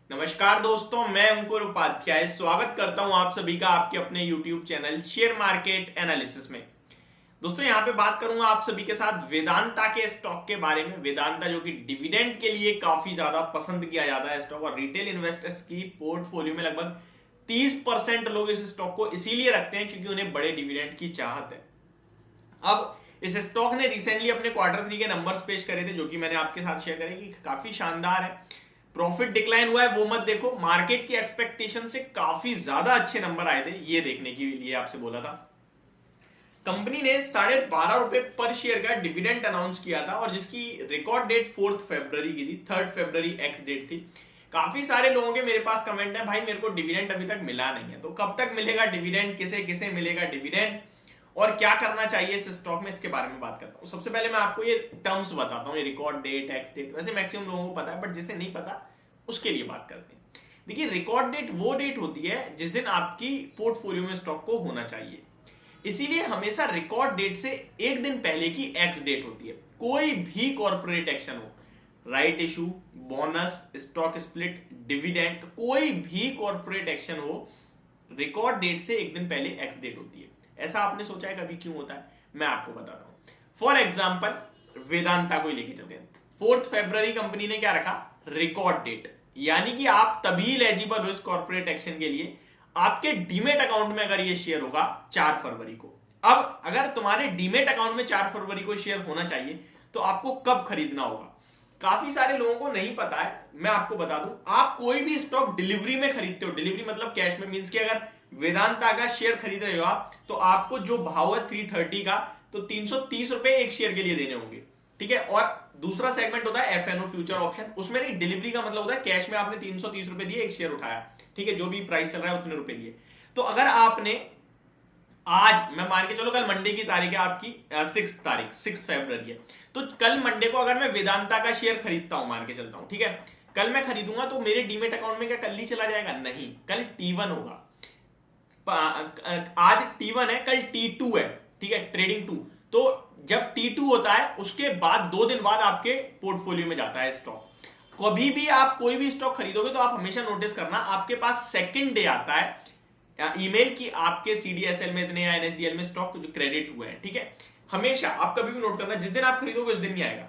नमस्कार दोस्तों, मैं अंकुर उपाध्याय स्वागत करता हूं आप सभी का आपके अपने YouTube channel share market analysis में। दोस्तों यहां पे बात करूंगा आप सभी के साथ वेदांता के स्टॉक के बारे में। वेदांता जो कि डिविडेंड के लिए काफी ज्यादा पसंद किया जाता है स्टॉक, और रिटेल इन्वेस्टर्स की पोर्टफोलियो में लगभग 30% लोग इस स्टॉक को इसीलिए रखते हैं क्योंकि उन्हें बड़े डिविडेंड की चाहत है। अब इस स्टॉक ने रिसेंटली अपने क्वार्टर 3 के नंबर्स पेश करे थे जो कि मैंने आपके साथ शेयर करे कि काफी शानदार है। प्रॉफिट डिक्लाइन हुआ है वो मत देखो, मार्केट की एक्सपेक्टेशन से काफी ज्यादा अच्छे नंबर आए थे, ये देखने के लिए आपसे बोला था। कंपनी ने 12.5 रुपए पर शेयर का डिविडेंड अनाउंस किया था और जिसकी रिकॉर्ड डेट 4 फरवरी की थी। 3 फरवरी एक्स डेट थी। काफी सारे लोगों के मेरे पास कमेंट है, भाई मेरे को डिविडेंड अभी तक मिला नहीं है, तो कब तक मिलेगा डिविडेंड, किसे किसे मिलेगा डिविडेंड और क्या करना चाहिए इस स्टॉक में, इसके बारे में बात करता हूं। सबसे पहले मैं आपको ये टर्म्स बताता हूं, ये रिकॉर्ड डेट, एक्स डेट, वैसे मैक्सिमम लोगों को पता है बट जिसे नहीं पता उसके लिए बात करते हैं। देखिए, रिकॉर्ड डेट वो डेट होती है जिस दिन आपकी पोर्टफोलियो में स्टॉक को होना चाहिए, इसीलिए हमेशा रिकॉर्ड डेट से एक दिन पहले की एक्स डेट होती है। कोई भी कॉर्पोरेट एक्शन हो, right issue, bonus, stock split, dividend, कोई भी कॉर्पोरेट एक्शन हो, रिकॉर्ड डेट से एक दिन पहले एक्स डेट होती है। ऐसा आपने सोचा है कभी क्यों होता है? मैं आपको बताता हूं। फॉर एग्जाम्पल वेदांता को ही लेके चलते हैं। 4 फरवरी कंपनी ने क्या रखा? रिकॉर्ड डेट, यानी कि आप तभी एलिजिबल हो इस कॉर्पोरेट एक्शन के लिए आपके डीमेट अकाउंट में अगर ये शेयर होगा 4 फरवरी को। अब अगर तुम्हारे डीमेट अकाउंट में 4 फरवरी को शेयर होना चाहिए तो आपको कब खरीदना होगा? काफी सारे लोगों को नहीं पता है, मैं आपको बता दूं। आप कोई भी स्टॉक डिलीवरी में खरीदते हो, डिलीवरी मतलब कैश में, मींस कि अगर वेदांता का शेयर खरीद रहे हो आप तो आपको जो भाव है 330 का, तो 330 रुपए एक शेयर के लिए देने होंगे, ठीक है। और दूसरा सेगमेंट होता है एफएनओ फ्यूचर ऑप्शन, उसमें नहीं, डिलीवरी का मतलब होता है कैश में आपने 330 रुपए दिए, एक शेयर उठाया, ठीक है, जो भी प्राइस चल रहा है उतने रुपए दिए। तो अगर आपने आज, मैं मान के चलो कल मंडे की तारीख है आपकी 6 फरवरी है, तो कल मंडे को अगर मैं वेदांता का शेयर खरीदता हूं, मान के चलता हूं, ठीक है, कल मैं खरीदूंगा तो मेरे डीमेट अकाउंट में क्या कल ही चला जाएगा? नहीं, कल T1 होगा। आज T1 है, कल T2 है, ठीक है, ट्रेडिंग 2। तो जब T2 होता है उसके बाद 2 दिन बाद आपके पोर्टफोलियो में जाता है स्टॉक। कभी भी आप कोई भी स्टॉक खरीदोगे तो आप हमेशा नोटिस करना, आपके पास सेकंड डे आता है ईमेल की आपके CDSL में इतने या NSDL में स्टॉक जो क्रेडिट हुए हैं, ठीक है। हमेशा आप कभी भी नोट करना, जिस दिन आप खरीदोगे उस दिन नहीं आएगा।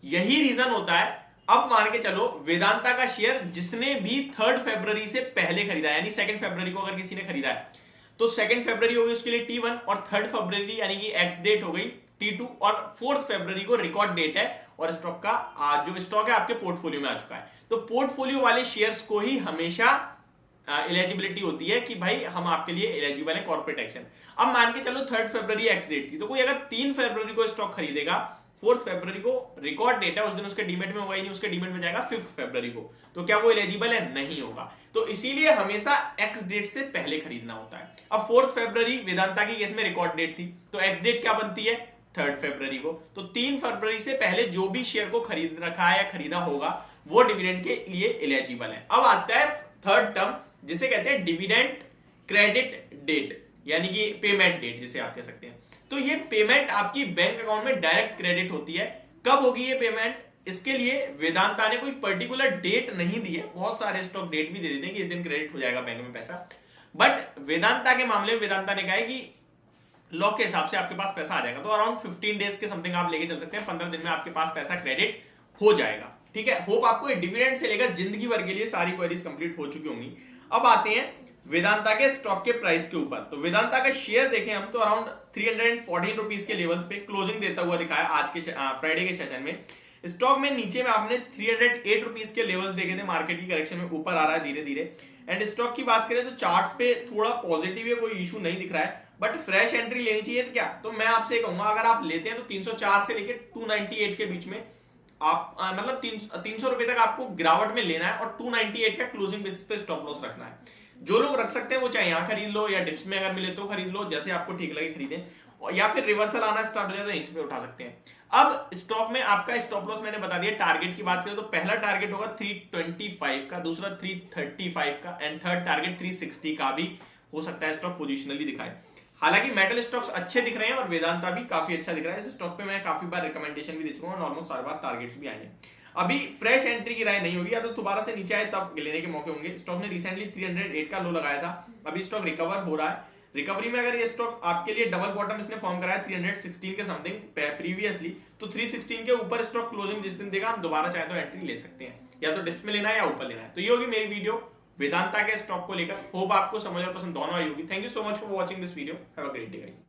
यही रीजन होता है। अब मान के चलो वेदांता का शेयर जिसने भी 3 फरवरी से पहले खरीदा है, यानी 2 फरवरी को अगर किसी ने खरीदा है तो 2 फरवरी हो गई उसके लिए T1, और 3 फरवरी यानी कि एक्स डेट हो गई T2, और 4 फरवरी को रिकॉर्ड डेट है और स्टॉक का जो स्टॉक है आपके पोर्टफोलियो में आ चुका है। तो पोर्टफोलियो वाले शेयर्स को ही हमेशा एलिजिबिलिटी होती है कि भाई हम आपके लिए एलिजिबल है कॉर्पोरेट एक्शन। अब मान के चलो 3 फरवरी एक्स डेट थी, तो कोई अगर 3 फरवरी को स्टॉक खरीदेगा, 4 फरवरी को रिकॉर्ड डेट है, उस दिन उसके डीमेट में होगा ही नहीं, उसके डीमेट में जाएगा 5 फरवरी को, तो क्या वो एलिजिबल है? नहीं होगा। तो इसीलिए हमेशा एक्स डेट से पहले खरीदना होता है। अब 4 फरवरी वेदांता की केस में रिकॉर्ड डेट थी, तो एक्स डेट क्या बनती है? 3 फरवरी को। तो 3 फरवरी से पहले जो भी शेयर को खरीद रखा है या खरीदा होगा वो डिविडेंड के लिए एलिजिबल है। अब आता है थर्ड टर्म जिसे कहते हैं डिविडेंड क्रेडिट डेट, यानी कि पेमेंट डेट जिसे आप कह सकते हैं। तो ये पेमेंट आपकी बैंक अकाउंट में डायरेक्ट क्रेडिट होती है। कब होगी ये पेमेंट? इसके लिए वेदांता ने कोई पर्टिकुलर डेट नहीं दी है, बहुत सारे स्टॉक डेट भी दे देते हैं कि इस दिन क्रेडिट हो जाएगा बैंक में पैसा, बट वेदांता के मामले में वेदांता ने कहा है कि लॉक के हिसाब से आपके पास पैसा आ जाएगा, तो अराउंड 15 डेज के समथिंग आप लेके चल सकते हैं, 15 दिन में आपके पास पैसा क्रेडिट हो जाएगा, ठीक है। होप आपको डिविडेंड से लेकर जिंदगी भर के लिए सारी क्वेरीज कंप्लीट हो चुकी होंगी। अब आते हैं वेदांता के स्टॉक के प्राइस के ऊपर। तो वेदांता का शेयर देखें हम तो अराउंड 314 रुपीज के लेवल्स पे क्लोजिंग देता हुआ दिखाया आज के फ्राइडे के सेशन में। स्टॉक में नीचे में आपने 308 रुपीज के लेवल्स देखे थे, मार्केट की करेक्शन में ऊपर आ रहा है धीरे धीरे। एंड स्टॉक की बात करें तो चार्ट्स पे थोड़ा पॉजिटिव है, कोई इशू नहीं दिख रहा है, बट फ्रेश एंट्री लेनी चाहिए क्या? तो मैं आपसे कहूंगा अगर आप लेते हैं तो 304 से लेकर 298 के बीच में आप मतलब 300 रुपए तक आपको गिरावट में लेना है और 298 का क्लोजिंग बेसिस पे स्टॉप लॉस रखना है। जो लोग रख सकते हैं वो चाहे यहां खरीद लो या डिप्स में अगर मिले तो खरीद लो, जैसे आपको ठीक लगे खरीदें, या फिर रिवर्सल आना स्टार्ट हो जाए तो इस पे उठा सकते हैं। अब स्टॉक में आपका स्टॉप लॉस मैंने बता दिया। टारगेट की बात करें तो पहला टारगेट होगा 325 का, दूसरा 335 का, एंड थर्ड टारगेट 360 का भी हो सकता है स्टॉक पोजिशनली दिखाए। हालांकि मेटल स्टॉक्स अच्छे दिख रहे हैं और वेदांता भी काफी अच्छा दिख रहा है। इस स्टॉक पे मैं काफी बार रिकमेंडेशन भी दे चुका हूं और ऑलमोस्ट सारे बार टारगेट्स भी आए हैं। अभी फ्रेश एंट्री की राय नहीं होगी, या तो दोबारा से नीचे आए तब लेने के मौके होंगे। स्टॉक ने रिसेंटली 308 का लो लगाया था, अभी स्टॉक रिकवर हो रहा है। रिकवरी में अगर ये स्टॉक आपके लिए डबल बॉटम इसने फॉर्म कराया 316 के समथिंग प्रीवियसली, तो 316 के ऊपर स्टॉक क्लोजिंग जिस दिन देगा हम दोबारा चाहे तो एंट्री ले सकते हैं, या तो डिप्स में लेना है या ऊपर लेना है। तो ये होगी मेरी वीडियो वेदांता के स्टॉक को लेकर। होप आपको समझ और पसंद दोनों आई होगी। Thank you so much for watching this video. Have a great day guys.